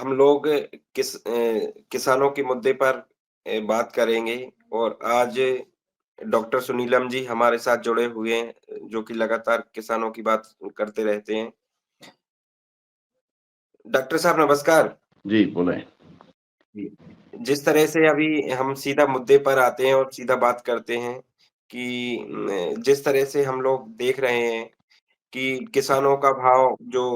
हम लोग किसानों के मुद्दे पर बात करेंगे और आज डॉक्टर सुनीलम जी हमारे साथ जुड़े हुए हैं, जो कि लगातार किसानों की बात करते रहते हैं। डॉक्टर साहब नमस्कार। जी, बोलें। जी। जिस तरह से अभी हम सीधा मुद्दे पर आते हैं और सीधा बात करते हैं कि जिस तरह से हम लोग देख रहे हैं कि किसानों का भाव जो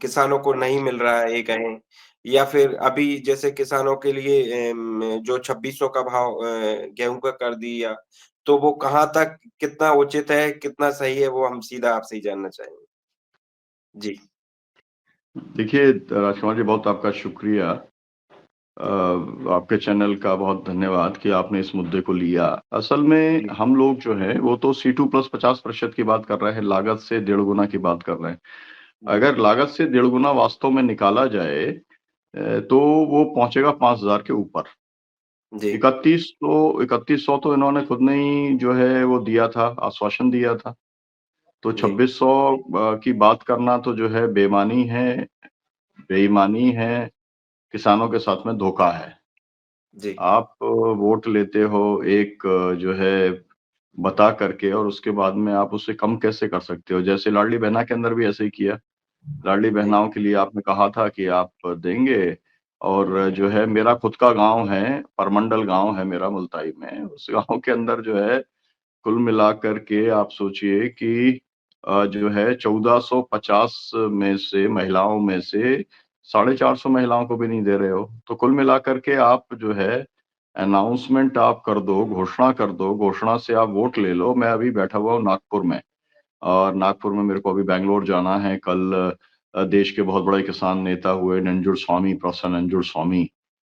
किसानों को नहीं मिल रहा है ये कहें या फिर अभी जैसे किसानों के लिए जो 2600 का भाव गेहूँ का कर दिया, तो वो कहाँ तक कितना उचित है, कितना सही है, वो हम सीधा आपसे ही जानना चाहेंगे? जी। देखिए राजकुमार जी, बहुत आपका शुक्रिया। आपके चैनल का बहुत धन्यवाद कि आपने इस मुद्दे को लिया। असल में जी, हम लोग जो हैं वो तो C2 प्लस 50% की बात कर रहे हैं, लागत से 1.5 गुना की बात कर रहे हैं। जी, अगर लागत से 1.5 गुना वास्तव में निकाला जाए तो वो पहुंचेगा 5,000 के ऊपर। जी, 3100 तो इन्होंने खुद ने ही जो है वो दिया था, आश्वासन दिया था। तो जी, 2600 की बात करना तो जो है बेईमानी है, बेईमानी है, किसानों के साथ में धोखा है। जी, आप वोट लेते हो एक जो है बता करके और उसके बाद में आप उससे कम कैसे कर सकते हो? जैसे लाडली बहना के अंदर भी ऐसे ही किया। लाडली जी, बहनाओं के लिए आपने कहा था कि आप देंगे और जो है मेरा खुद का गाँव है, परमंडल गाँव है मेरा मुल्ताई में। उस गाँव के अंदर जो है कुल मिलाकर के आप सोचिए कि जो है 1450 में से महिलाओं में से 450 महिलाओं को भी नहीं दे रहे हो। तो कुल मिलाकर के आप जो है अनाउंसमेंट आप कर दो, घोषणा कर दो, घोषणा से आप वोट ले लो। मैं अभी बैठा हुआ हूँ नागपुर में और नागपुर में मेरे को अभी बैंगलोर जाना है। कल देश के बहुत बड़े किसान नेता हुए नंजुर स्वामी, प्रोफेसर नंजुर स्वामी,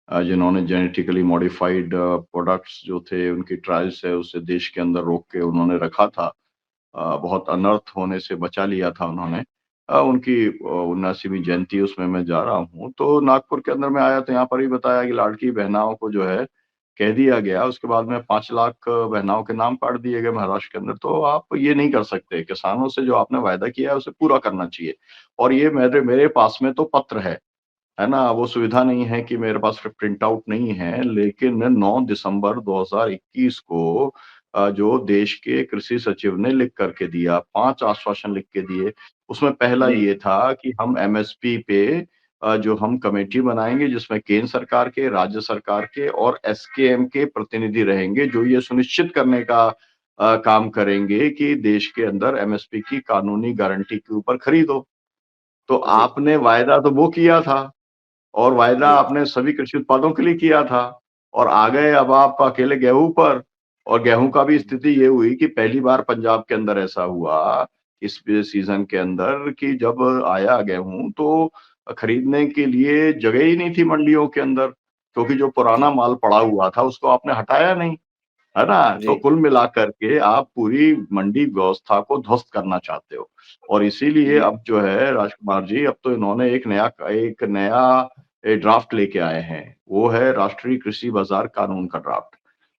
जिन्होंने जेनेटिकली मॉडिफाइड प्रोडक्ट्स जो थे उनकी ट्रायल्स है उसे देश के अंदर रोक के उन्होंने रखा था। बहुत अनर्थ होने से बचा लिया था उन्होंने। उनकी 79वीं जयंती उसमें मैं जा रहा हूँ। तो नागपुर के अंदर मैं आया तो यहाँ पर भी बताया कि लाड़की बहनाओं को जो है कह दिया गया। उसके बाद में 5 लाख बहनाओं के नाम काट दिए गए महाराष्ट्र के अंदर। तो आप ये नहीं कर सकते। किसानों से जो आपने वायदा किया है उसे पूरा करना चाहिए। और ये मेरे मेरे पास में तो पत्र है ना? वो सुविधा नहीं है कि मेरे पास प्रिंट आउट नहीं है, लेकिन 9 दिसंबर 2021 को जो देश के कृषि सचिव ने लिख करके दिया, 5 आश्वासन लिख के दिए। उसमें पहला जी, ये था कि हम एमएसपी पे जो हम कमेटी बनाएँगे जिसमें केंद्र सरकार के, राज्य सरकार के और एसकेएम के प्रतिनिधि रहेंगे, जो ये सुनिश्चित करने का काम करेंगे कि देश के अंदर एमएसपी की कानूनी गारंटी के ऊपर खरीद हो। तो जी, आपने वायदा तो वो किया था और वायदा जी, आपने सभी कृषि उत्पादों के लिए किया था और आ गए अब आप अकेले गेहूं पर। और गेहूं का भी स्थिति ये हुई कि पहली बार पंजाब के अंदर ऐसा हुआ इस सीजन के अंदर कि जब आया गेहूं तो खरीदने के लिए जगह ही नहीं थी मंडियों के अंदर, क्योंकि जो पुराना जी, माल पड़ा हुआ था उसको आपने हटाया नहीं, है ना? तो जी, कुल मिलाकर के आप पूरी मंडी व्यवस्था को ध्वस्त करना चाहते हो। और इसीलिए जी, अब जो है राजकुमार जी, अब तो इन्होंने एक नया ड्राफ्ट लेके आए हैं। वो है राष्ट्रीय कृषि बाजार कानून का ड्राफ्ट।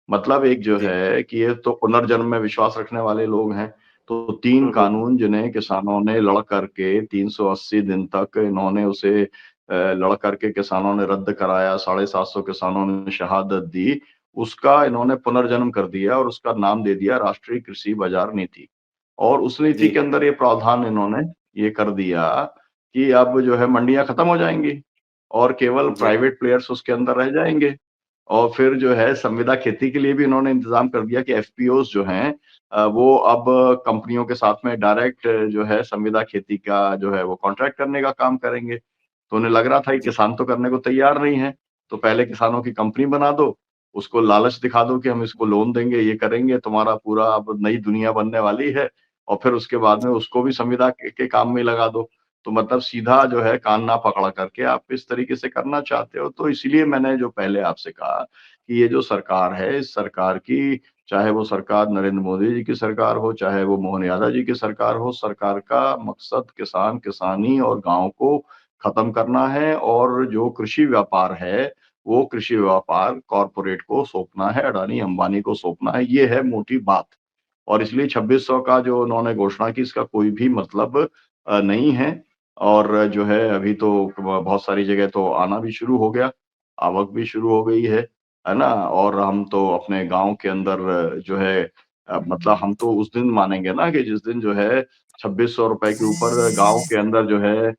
मतलब एक जो जी, है कि ये तो पुनर्जन्म में विश्वास रखने वाले लोग हैं। तो 3 हुँ, हुँ, कानून जिन्हें किसानों ने लड़ करके 380 दिन तक इन्होंने उसे लड़ करके किसानों ने रद्द कराया, 750 किसानों ने शहादत दी। उसका इन्होंने पुनर्जन्म कर दिया और उसका नाम दे दिया राष्ट्रीय कृषि बाजार नीति। और उस नीति जी, के अंदर ये प्रावधान इन्होंने ये कर दिया कि अब जो है मंडियाँ खत्म हो जाएँगी और केवल जी, प्राइवेट प्लेयर्स उसके अंदर रह जाएँगे। और फिर जो है संविदा खेती के लिए भी इन्होंने इंतज़ाम कर दिया कि एफपीओज़ जो हैं वो अब कंपनियों के साथ में डायरेक्ट जो है संविदा खेती का जो है वो कॉन्ट्रैक्ट करने का काम करेंगे। तो उन्हें लग रहा था कि जी, किसान तो करने को तैयार नहीं है, तो पहले किसानों की कंपनी बना दो, उसको लालच दिखा दो कि हम इसको लोन देंगे, ये करेंगे, तुम्हारा पूरा अब नई दुनिया बनने वाली है और फिर उसके बाद में उसको भी संविदा के काम में लगा दो। तो मतलब सीधा जो है कान ना पकड़ा करके आप इस तरीके से करना चाहते हो। तो इसीलिए मैंने जो पहले आपसे कहा कि ये जो सरकार है, इस सरकार की चाहे वो सरकार नरेंद्र मोदी जी की सरकार हो, चाहे वो मोहन यादव जी की सरकार हो, सरकार का मकसद किसान, किसानी और गाँव को खत्म करना है और जो कृषि व्यापार है, वो कृषि व्यापार कॉर्पोरेट को सौंपना है, अडानी, अंबानी को सौंपना है, ये है मोटी बात। और इसलिए 2600 का जो उन्होंने घोषणा की इसका कोई भी मतलब नहीं है। और जो है अभी तो बहुत सारी जगह तो आना भी शुरू हो गया, आवक भी शुरू हो गई है ना? और हम तो अपने गाँव के अंदर जो है मतलब हम तो उस दिन मानेंगे ना कि जिस दिन जो है 2600 रुपए के ऊपर गाँव के अंदर जो है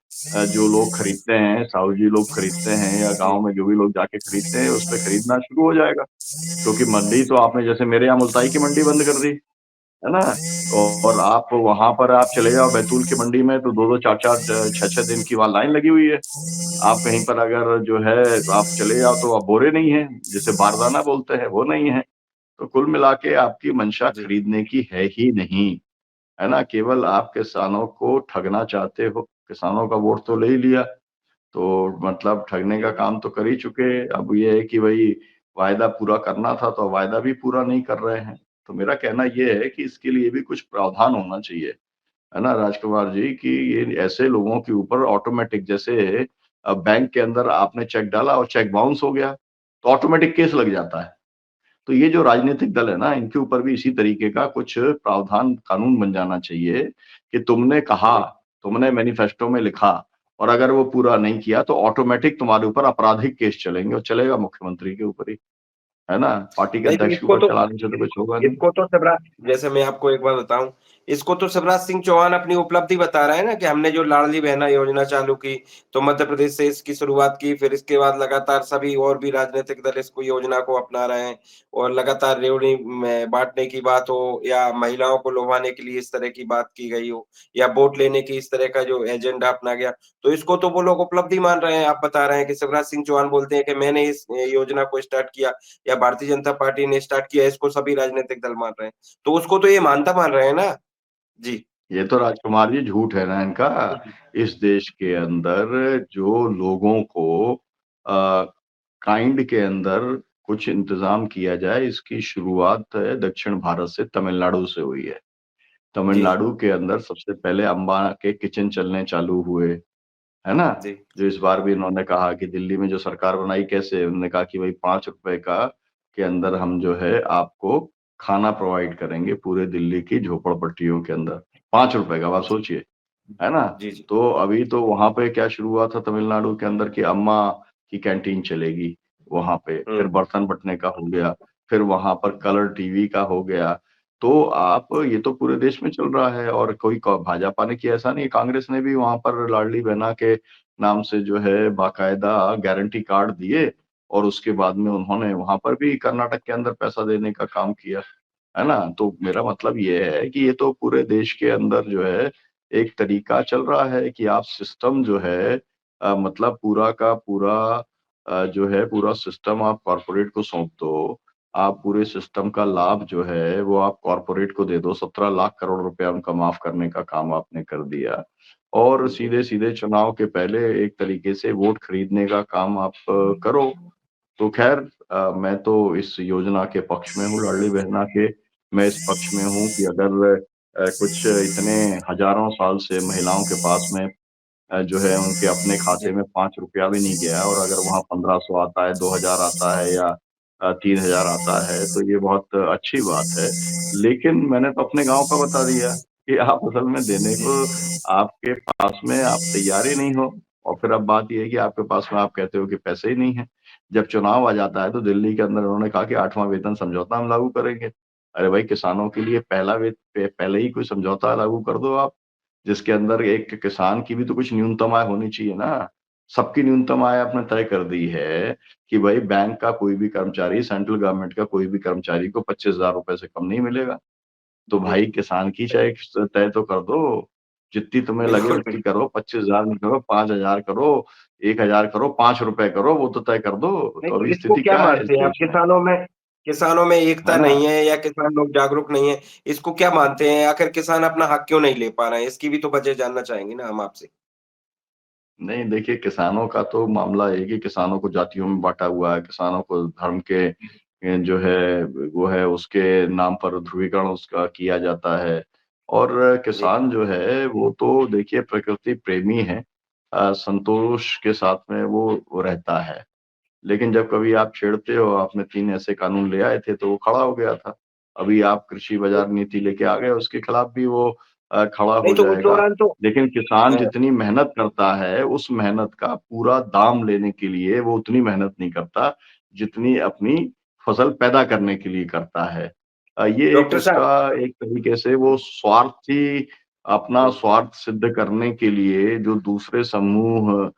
जो लोग खरीदते हैं, साहू जी लोग खरीदते हैं या जी, गाँव में जो भी लोग जाके खरीदते हैं, उस पे खरीदना शुरू हो जाएगा। क्योंकि मंडी तो आपने जैसे मेरे यहाँ मुल्ताई की मंडी बंद कर दी, है ना? और आप वहाँ पर आप चले जाओ बैतूल की मंडी में तो 2-2 4-4 6-6 दिन की वहाँ लाइन लगी हुई है। आप कहीं पर अगर जो है आप चले जाओ तो अब बोरे नहीं हैं, जिसे बारदाना बोलते हैं, वो नहीं है। तो कुल मिला के आपकी मंशा जी, खरीदने की है ही नहीं, है ना? केवल आप किसानों को ठगना चाहते हो, किसानों का वोट तो ले ही लिया, तो मतलब ठगने जी, का काम तो कर ही चुके। अब ये है कि भई वायदा पूरा करना था तो वायदा भी पूरा नहीं कर रहे हैं। तो मेरा कहना ये है कि इसके लिए भी कुछ प्रावधान होना चाहिए, है ना राजकुमार जी कि ये ऐसे लोगों के ऊपर ऑटोमैटिक जैसे बैंक के अंदर आपने चेक डाला और चेक बाउंस हो गया, तो ऑटोमैटिक केस लग जाता है। तो ये जो राजनीतिक दल है ना, इनके ऊपर भी इसी तरीके का कुछ प्रावधान कानून बन जाना चाहिए कि तुमने कहा, जी। तुमने मैनिफेस्टो में लिखा और अगर वो पूरा नहीं किया तो ऑटोमैटिक तुम्हारे ऊपर आपराधिक केस चलेंगे और चलेगा मुख्यमंत्री के ऊपर ही, है ना? पार्टी के नहीं तो अध्यक्ष के ऊपर चलाने से तो कुछ होगा नहीं। इसको तो शिवराज जैसे मैं आपको एक बात बताऊँ, इसको तो शिवराज सिंह चौहान अपनी उपलब्धि बता रहे हैं ना कि हमने जो लाडली बहना योजना चालू की, तो मध्य प्रदेश से इसकी शुरुआत की, फिर इसके बाद लगातार सभी और भी राजनीतिक दल इसको योजना को अपना रहे हैं और लगातार रेवड़ी में बाँटने की बात हो या महिलाओं को लुभाने के लिए इस तरह की बात की गई हो या वोट लेने की इस तरह का जो एजेंडा अपना गया, तो इसको तो वो लोग उपलब्धि मान रहे हैं। आप बता रहे हैं कि शिवराज सिंह चौहान बोलते हैं कि मैंने इस योजना को स्टार्ट किया या भारतीय जनता पार्टी ने स्टार्ट किया, इसको सभी राजनीतिक दल मान रहे हैं। तो उसको तो ये मानता मान रहे हैं ना? जी। ये तो राजकुमार जी झूठ है ना इनका। इस देश के अंदर जो लोगों को काइंड के अंदर कुछ इंतज़ाम किया जाए, इसकी शुरुआत दक्षिण भारत से तमिलनाडु से हुई है। जी, तमिलनाडु के अंदर सबसे पहले अम्बा के किचन चलने चालू हुए, है ना? जी, जो इस बार भी इन्होंने कहा कि दिल्ली में जो सरकार बनाई कैसे? उन्होंने कहा कि भई ₹5 का के अंदर हम जो है आपको खाना प्रोवाइड करेंगे पूरे दिल्ली की झोपड़पट्टियों के अंदर। ₹5 का, अब आप जी, सोचिए। है ना? जी, जी। तो अभी तो वहाँ पे क्या शुरू हुआ था तमिलनाडु के अंदर कि अम्मा की कैंटीन चलेगी वहाँ पे, फिर हुँ, बर्तन बँटने का हो गया, फिर वहाँ पर कलर टीवी का हो गया। तो आप ये तो पूरे देश में चल रहा है और कोई क भाजपा ने किया ऐसा नहीं, कांग्रेस ने भी वहाँ पर लाडली बहना के नाम से जो है बाकायदा गारंटी कार्ड दिए और उसके बाद में उन्होंने वहाँ पर भी कर्नाटक के अंदर पैसा देने का काम किया। है ना? तो मेरा मतलब ये है कि ये तो पूरे देश के अंदर जो है एक तरीका चल रहा है कि आप सिस्टम जो है मतलब पूरा का पूरा जो है पूरा सिस्टम आप कॉर्पोरेट को सौंप दो। आप पूरे सिस्टम का लाभ जो है वो आप कॉर्पोरेट को दे दो। 17 लाख करोड़ रुपया उनका माफ़ करने का काम आपने कर दिया। और जी, सीधे-सीधे चुनाव के पहले एक तरीके से वोट खरीदने का काम आप करो। तो ख़ैर मैं तो इस योजना के पक्ष में हूँ, लाडली बहना के। मैं इस पक्ष में हूँ कि अगर कुछ इतने हज़ारों साल से महिलाओं के पास में जो है उनके अपने खाते जी, में ₹5 भी नहीं गया और अगर वहाँ 1500 आता है, 2000 आता है या 3000 आता है, तो ये बहुत अच्छी बात है। लेकिन मैंने तो अपने गाँव का बता दिया कि आप असल में देने को आपके पास में आप तैयार ही नहीं हो और फिर अब बात ये है कि आपके पास में आप कहते हो कि पैसे ही नहीं हैं। जब चुनाव आ जाता है तो दिल्ली के अंदर उन्होंने कहा कि 8वाँ वेतन समझौता हम लागू करेंगे। अरे भाई किसानों के लिए पहले ही कोई समझौता लागू कर दो आप। जिसके अंदर एक किसान की भी तो कुछ न्यूनतम आय होनी चाहिए ना। सबकी न्यूनतम आय आपने तय कर दी है कि भई बैंक का कोई भी कर्मचारी, सेंट्रल गवर्नमेंट का कोई भी कर्मचारी को ₹25,000 से कम नहीं मिलेगा। तो जी। भाई किसान की चाहे तय तो कर दो। जितनी तुम्हें लगे बिल्कुल, उतनी बिल्कुल। करो, 25,000 नहीं करो, 5,000 करो, 1,000 करो, ₹5 करो, वो तो तय कर दो। नहीं तो तो अभी इसको स्थिति क्या क्या है इस मानते हैं आप? देश में? किसानों में है एकता ना? नहीं है या किसान लोग जागरूक नहीं है, इसको क्या मानते हैं? आखिर किसान अपना हक क्यों नहीं ले पा रहे हैं? इसकी भी तो वजह जानना चाहेंगे ना हम आपसे। नहीं देखिए, किसानों का तो मामला ये है कि किसानों को जातियों में बाँटा हुआ है, किसानों को धर्म के जो है वो है उसके नाम पर ध्रुवीकरण उसका किया जाता है। और जी, किसान जो है वो तो देखिए प्रकृति प्रेमी है। संतोष के साथ में वो रहता है। लेकिन जब कभी आप छेड़ते हो, आपने 3 ऐसे कानून ले आए थे तो वो खड़ा हो गया था। अभी आप कृषि जी, बाज़ार नीति लेके आ गए, उसके खिलाफ भी वो खड़ा नहीं हो तो उस जाएगा। दौरान तो लेकिन किसान अ, जितनी मेहनत करता है, उस मेहनत का पूरा दाम लेने के लिए वो उतनी मेहनत नहीं करता, जितनी अपनी फसल पैदा करने के लिए करता है। ये एक डॉक्टर साहब। उसका एक तरीके से वो स्वार्थी अपना जी, स्वार्थ सिद्ध करने के लिए जो दूसरे समूह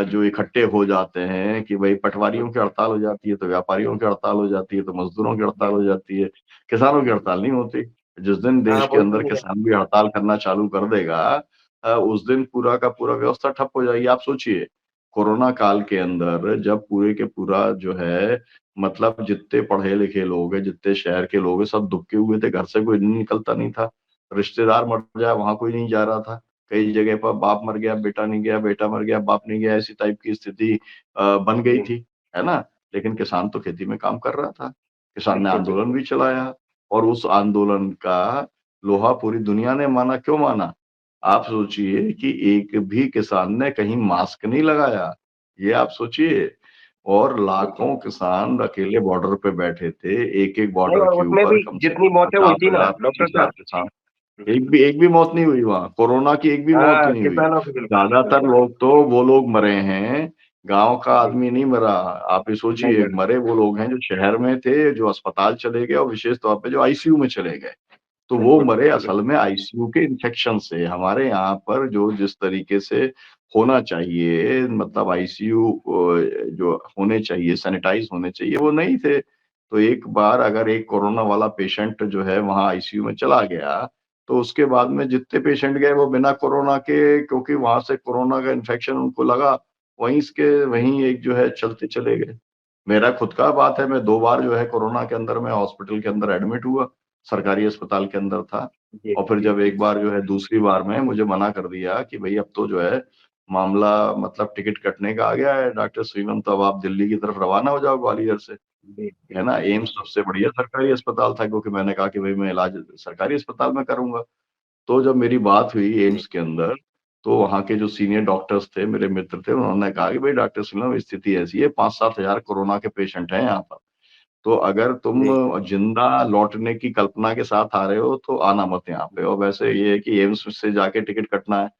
जो इकट्ठे हो जाते हैं कि भई हुँ, पटवारियों की हड़ताल हो जाती है, तो व्यापारियों की हड़ताल हो जाती है, तो मज़दूरों की हड़ताल जी, हो जाती है, किसानों की जी। हड़ताल नहीं होती। जिस दिन हाँ, देश के बोलते अंदर नहीं है। किसान भी हड़ताल करना चालू कर देगा उस दिन पूरा का पूरा व्यवस्था ठप हो जाएगी। आप सोचिए, कोरोना काल के अंदर जब पूरे के पूरा जो है मतलब जितने पढ़े-लिखे लोग हैं, जितने शहर के लोग हैं, सब दुबके हुए थे, घर से कोई निकलता नहीं था। रिश्तेदार मर जाए, वहाँ कोई नहीं जा रहा था। कई जगह पर बाप मर गया, बेटा नहीं गया, बेटा मर गया, बाप नहीं गया, ऐसी टाइप की स्थिति बन गई जी, थी, है ना? लेकिन किसान तो खेती में काम कर रहा था। किसान ने बिल्कुल, आंदोलन बिल्कुल। भी चलाया और उस आंदोलन का लोहा पूरी दुनिया ने माना, क्यों माना? आप सोचिए कि एक भी किसान ने कहीं मास्क नहीं लगाया, ये आप सोचिए और बिल्कुल। लाखों किसान अकेले बॉर्डर पे बैठे थे, एक-एक नहीं बॉर्डर और के उसमें ऊपर भी कम से जितनी कम मौतें हुई थी ना 50,000 डॉक्टर 25,000 साहब। किसान हुँ, एक भी मौत नहीं हुई वहाँ, कोरोना की एक भी मौत हाँ, नहीं हुई। किसानों की बिल्कुल, ज़्यादातर बिल्कुल। लोग तो वो लोग मरे हैं, गाँव का जी, आदमी नहीं मरा। आप ये नहीं सोचिए मरा। मरे वो लोग हैं जो शहर में थे, जो अस्पताल चले गए और विशेष तौर पे जो आईसीयू में चले गए। तो वो बिल्कुल, मरे बिल्कुल, असल बिल्कुल। में आईसीयू के इन्फेक्शन से। हमारे यहाँ पर जो जिस तरीके से होना चाहिए मतलब आईसीयू जो होने चाहिए, सैनिटाइज़ होने चाहिए, वो नहीं थे। तो एक बार अगर एक कोरोना वाला पेशेंट जो है वहाँ आईसीयू में चला गया, तो उसके बाद में जितने पेशेंट गए वो बिना कोरोना के क्योंकि वहाँ से कोरोना का इन्फेक्शन उनको लगा, वहीं एक जो है चलते चले गए। मेरा खुद का बात है, मैं 2 बार जो है कोरोना के अंदर मैं हॉस्पिटल के अंदर एडमिट हुआ। सरकारी अस्पताल के अंदर था जी, और फिर जी, जब जी, एक बार जो है दूसरी बार में मुझे मना कर दिया कि भई अब तो जो है मामला मतलब टिकट कटने का आ गया है डॉक्टर श्रीवम तो अब आप दिल्ली की तरफ रवाना हो जाओ ग्वालियर से, जी, जी, है ना? जी, जी, एम्स जी। सबसे बढ़िया सरकारी अस्पताल था क्योंकि मैंने कहा कि भई मैं इलाज सरकारी अस्पताल में करूँगा। तो जब मेरी बात हुई जी, एम्स के अंदर, तो वहाँ के जो सीनियर डॉक्टर्स थे, मेरे मित्र थे, उन्होंने कहा कि भई डॉक्टर श्रीवम स्थिति ऐसी है 5-7 हज़ार कोरोना के पेशेंट हैं यहाँ पर। तो अगर तुम जी, जिंदा लौटने की कल्पना के साथ आ रहे हो तो आना मत यहाँ पे और वैसे ये है कि एम्स से जाके टिकट कटना है,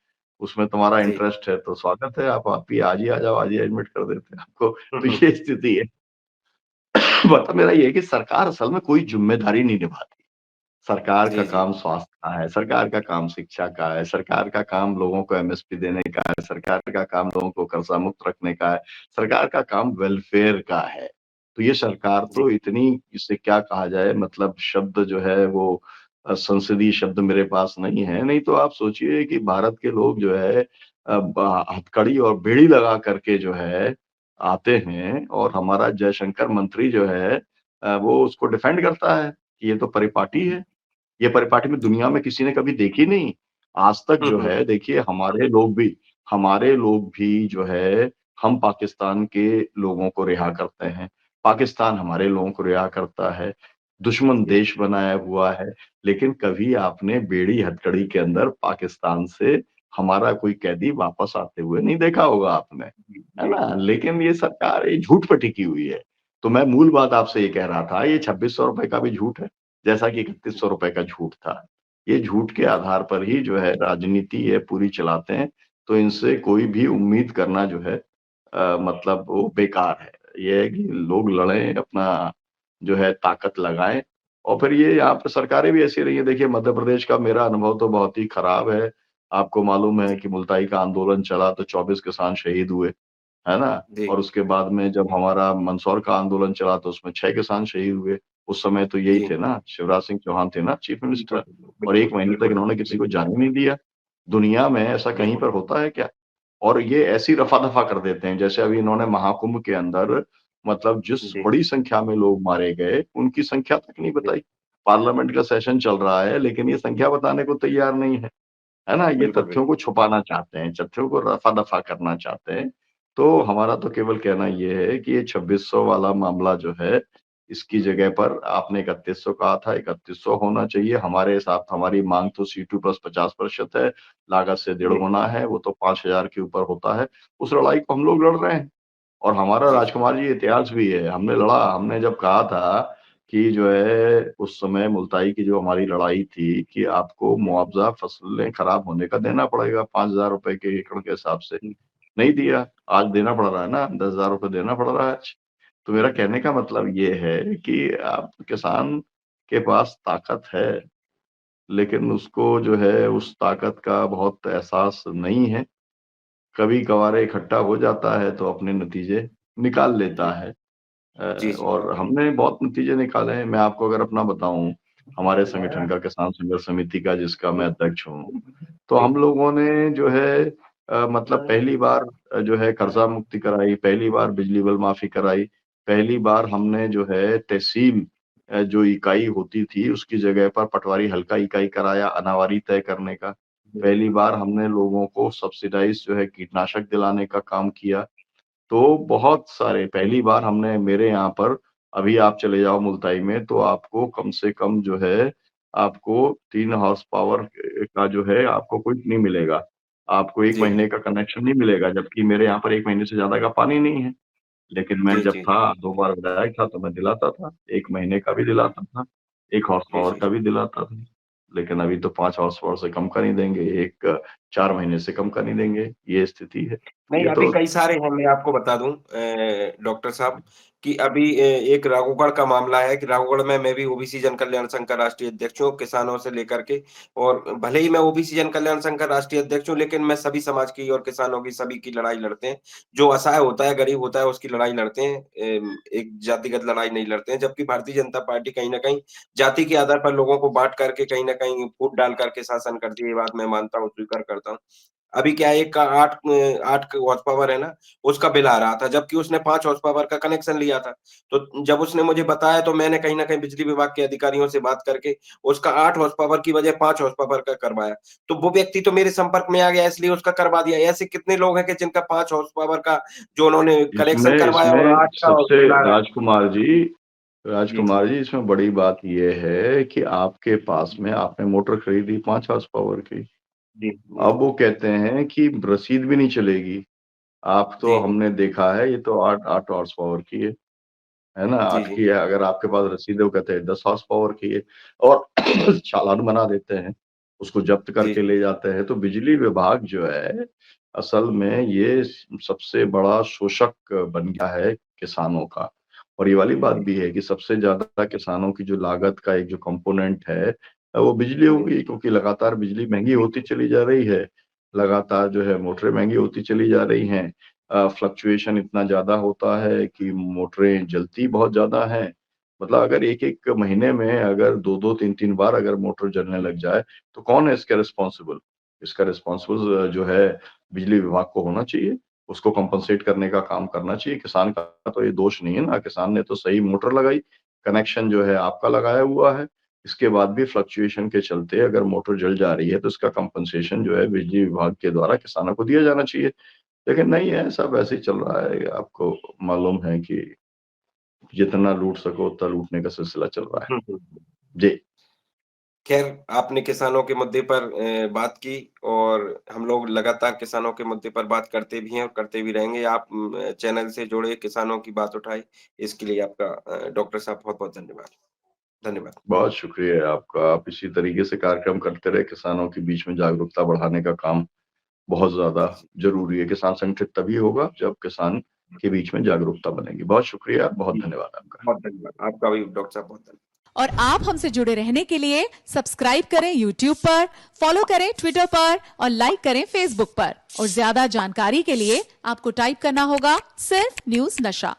उसमें तुम्हारा जी। इंटरेस्ट है तो स्वागत है आप भी आज ही आ जाओ, आज ही एडमिट कर देते हैं आपको। तो ये स्थिति है। मतलब मेरा ये है कि सरकार असल में कोई ज़िम्मेदारी नहीं निभाती। सरकार का जी, जी, काम स्वास्थ्य का है, सरकार का काम शिक्षा का है, सरकार का काम लोगों को एमएसपी देने का है, सरकार का काम लोगों को कर्जा मुक्त रखने का है, सरकार का काम वेलफेयर का है। तो ये सरकार जी, तो इतनी इसे क्या कहा जाए मतलब शब्द जो है वो संसदीय शब्द मेरे पास नहीं है, नहीं तो आप सोचिए कि भारत के लोग जो है अ, ब हथकड़ी और बेड़ी लगा करके जो है आते हैं और हमारा जयशंकर मंत्री जो है वो उसको डिफेंड करता है, कि ये तो परिपाटी है। ये परिपाटी में दुनिया में किसी ने कभी देखी नहीं। आज तक जो है देखिए हमारे लोग भी जो है हम पाकिस्तान के लोगों को रिहा करते हैं। पाकिस्तान हमारे लोगों को रिहा करता है। दुश्मन जी, देश बनाया हुआ है, लेकिन कभी आपने बेड़ी हथकड़ी के अंदर पाकिस्तान से हमारा कोई कैदी वापस आते हुए नहीं देखा होगा आपने, जी, है जी, ना? जी, जी। लेकिन ये सरकार ये झूठ पे टिकी हुई है। तो मैं मूल बात आपसे ये कह रहा था, ये ₹2600 का भी झूठ है। जैसा कि ₹3100 का झूठ था। ये झूठ के आधार पर ही जो है राजनीति ये पूरी चलाते हैं, तो इनसे कोई भी उम्मीद करना जो है मतलब वो बेकार है। ये है कि लोग लड़ें, अपना जो है ताकत लगाएँ और फिर ये यहाँ पे सरकारें भी ऐसी रही हैं। देखिए मध्य प्रदेश का मेरा अनुभव तो बहुत ही खराब है। आपको मालूम है जी, कि मुल्ताई का आंदोलन चला तो 24 किसान शहीद हुए। है ना? जी, और उसके बाद में जब हमारा मंदसौर का आंदोलन चला तो उसमें 6 किसान शहीद हुए। उस समय तो यही जी। थे ना, शिवराज सिंह चौहान थे ना चीफ बिल्कुल, मिनिस्टर बिल्कुल, और 1 बिल्कुल, महीने तक बिल्कुल, इन्होंने किसी को बिल्कुल, जाने नहीं दिया। दुनिया में ऐसा कहीं बिल्कुल। पर होता है क्या? और ये ऐसी रफ़ा-दफ़ा कर देते हैं, जैसे अभी इन्होंने महाकुंभ के अंदर मतलब जिस जी, बड़ी संख्या में लोग मारे गए, उनकी संख्या तक नहीं जी। बताई। पार्लियामेंट का सेशन चल रहा है, लेकिन ये संख्या बताने को तैयार नहीं है। है ना? ये बिल्कुल, तथ्यों बिल्कुल। को छुपाना चाहते हैं, तथ्यों को रफ़ा-दफ़ा करना चाहते हैं। तो हमारा तो केवल कहना ये है कि ये 2600 वाला मामला जो है, इसकी जगह पर आपने 3100 कहा था, 3100 होना चाहिए। हमारे साथ हमारी माँग तो सीटू प्लस 50% है, लागत से डेढ़ जी, गुना है, वो तो 5000 के ऊपर होता है। उस लड़ाई को हम लोग लड़ रहे हैं और हमारा जी, राजकुमार जी इतिहास भी है। हमने लड़ा, हमने जब कहा था कि जो है उस समय मुल्ताई की जो हमारी लड़ाई थी कि आपको मुआवजा फसलें खराब होने का देना पड़ेगा 5,000 रुपए के एकड़ के हिसाब से। जी, नहीं दिया। आज देना पड़ रहा है ना, 10,000 रुपए देना पड़ रहा है आज। तो मेरा कहने का मतलब ये है कि आप किसान के पास ताकत है, लेकिन उसको जो है उस ताकत का बहुत एहसास नहीं है। कभी कभारे इकट्ठा हो जाता है तो अपने नतीजे निकाल लेता जी, है। जी, जी, और हमने बहुत नतीजे निकाले हैं। मैं आपको अगर अपना बताऊं, हमारे संगठन का किसान संघर्ष समिति का जिसका मैं अध्यक्ष हूँ, तो जी, हम लोगों ने जो है मतलब पहली बार जो है कर्जा मुक्ति कराई, पहली बार बिजली बिल माफी कराई, पहली बार हमने जो है तहसील जो इकाई होती थी उसकी जगह पर पटवारी हल्का इकाई कराया अनावारी तय करने का। जी, पहली बार हमने लोगों को सब्सिडाइज जो है कीटनाशक दिलाने का काम किया। तो बहुत सारे पहली बार हमने मेरे यहाँ पर, अभी आप चले जाओ मुल्ताई में तो आपको कम से कम जो है आपको 3 हॉर्स पावर का जो है आपको कुछ नहीं मिलेगा। आपको 1 जी, महीने का कनेक्शन नहीं मिलेगा, जबकि मेरे यहाँ पर 1 महीने से ज़्यादा का पानी नहीं है। लेकिन मैं जी, जब जी, था 2 बार विधायक था तो मैं दिलाता था। 1 महीने का भी दिलाता था, 1 हॉर्स जी, पावर जी। का भी दिलाता था। लेकिन अभी तो 5 हॉर्स पावर से कम का नहीं देंगे, 4 महीने से कम का नहीं देंगे, ये स्थिति है। नहीं, ये अभी तो कई सारे हैं, मैं आपको बता दूँ डॉक्टर साहब कि अभी एक राघोगढ़ का मामला है कि राघोगढ़ में मैं भी ओबीसी जन कल्याण संघ का राष्ट्रीय अध्यक्ष हूँ, किसानों से लेकर के और भले ही मैं ओबीसी जन कल्याण संघ का राष्ट्रीय अध्यक्ष हूँ, लेकिन मैं सभी समाज की और किसानों की सभी की लड़ाई लड़ते हैं। जो असहाय होता है, गरीब होता है, उसकी लड़ाई लड़ते हैं। एक जातिगत लड़ाई नहीं लड़ते हैं, जबकि भारतीय जनता पार्टी कहीं न कहीं जाति के आधार पर लोगों को बाँट करके कहीं न कहीं फूट डाल करके शासन करती है, ये बात मैं मानता हूँ, स्वीकार करता हूँ। अभी क्या है एक का 8 हॉर्स पावर है ना, उसका बिल आ रहा था, जबकि उसने 5 हॉर्स पावर का कनेक्शन लिया था। तो जब उसने मुझे बताया तो मैंने कहीं न कहीं बिजली विभाग के अधिकारियों से बात करके उसका 8 हॉर्स पावर की बजाय 5 हॉर्स पावर का करवाया। तो वो व्यक्ति तो मेरे संपर्क में आ गया इसलिए उसका करवा दिया। ऐसे कितने लोग हैं कि जिनका 5 हॉर्स पावर का जो उन्होंने कनेक्शन इसमें करवाया और इसमें 8 का सबसे बिल आ रहा है। जी, जी। राजकुमार जी इसमें बड़ी बात ये है कि आपके पास में आपने मोटर खरीदी 5 हॉर्स पावर की। जी, जी, अब वो कहते हैं कि रसीद भी नहीं चलेगी। आप तो जी, हमने देखा है ये तो 8 हॉर्स पावर की है ना? जी, 8 जी, की है, अगर आपके पास रसीद है वो कहते हैं 10 हॉर्स पावर की है और चालान बना देते हैं, उसको जब्त जी, करके ले जाते हैं। तो बिजली विभाग जो है, असल में ये सबसे बड़ा शोषक बन गया है किसानों का। और ये वाली बात जी, भी है कि सबसे ज़्यादा किसानों की जो लागत का एक जो कंपोनेंट है, वो बिजली जी, होगी क्योंकि लगातार बिजली महँगी जी, होती चली जा रही है। लगातार जो है मोटरें महँगी होती चली जा रही हैं। फ्लक्चुएशन इतना ज़्यादा होता है कि मोटरें जलती बहुत ज़्यादा हैं। मतलब अगर 1-1 महीने में अगर 2-2 3-3 बार अगर मोटर जलने लग जाए, तो कौन है इसका रिस्पॉन्सिबल? इसका रिस्पॉन्सिबल जो है बिजली विभाग को होना चाहिए, उसको कम्पेंसेट करने का काम करना चाहिए। किसान का तो ये दोष नहीं है ना, किसान ने तो सही मोटर लगाई, कनेक्शन जो है आपका लगाया हुआ है। इसके बाद भी फ्लक्चुएशन के चलते अगर मोटर जल जा रही है, तो इसका कम्पेंसेशन जो है बिजली विभाग के द्वारा किसानों को दिया जाना चाहिए। लेकिन नहीं है, सब ऐसे ही चल रहा है। आपको मालूम है कि जितना लूट सको उतना लूटने का सिलसिला चल रहा है। हुँ, हुँ, हुँ। जी, खैर, आपने किसानों के मुद्दे पर बात की और हम लोग लगातार किसानों के मुद्दे पर बात करते भी हैं और करते भी रहेंगे। आप चैनल से जुड़े, किसानों की बात उठाई, इसके लिए आपका डॉक्टर साहब बहुत-बहुत धन्यवाद। धन्यवाद। बहुत शुक्रिया आपका। आप इसी तरीके से कार्यक्रम करते रहे, किसानों के बीच में जागरूकता बढ़ाने का काम बहुत ज़्यादा जी, जी। ज़रूरी है। किसान संगठित तभी होगा जब किसान के बीच में जागरूकता बनेगी। बहुत शुक्रिया, बहुत जी, धन्यवाद आपका। बहुत धन्यवाद। आपका भी डॉक्टर साहब बहुत धन्यवाद। और आप हमसे जुड़े रहने के लिए सब्सक्राइब करें यूट्यूब पर, फॉलो करें ट्विटर पर और लाइक करें फेसबुक पर। और ज्यादा जानकारी के लिए आपको टाइप करना होगा सिर्फ न्यूज नशा।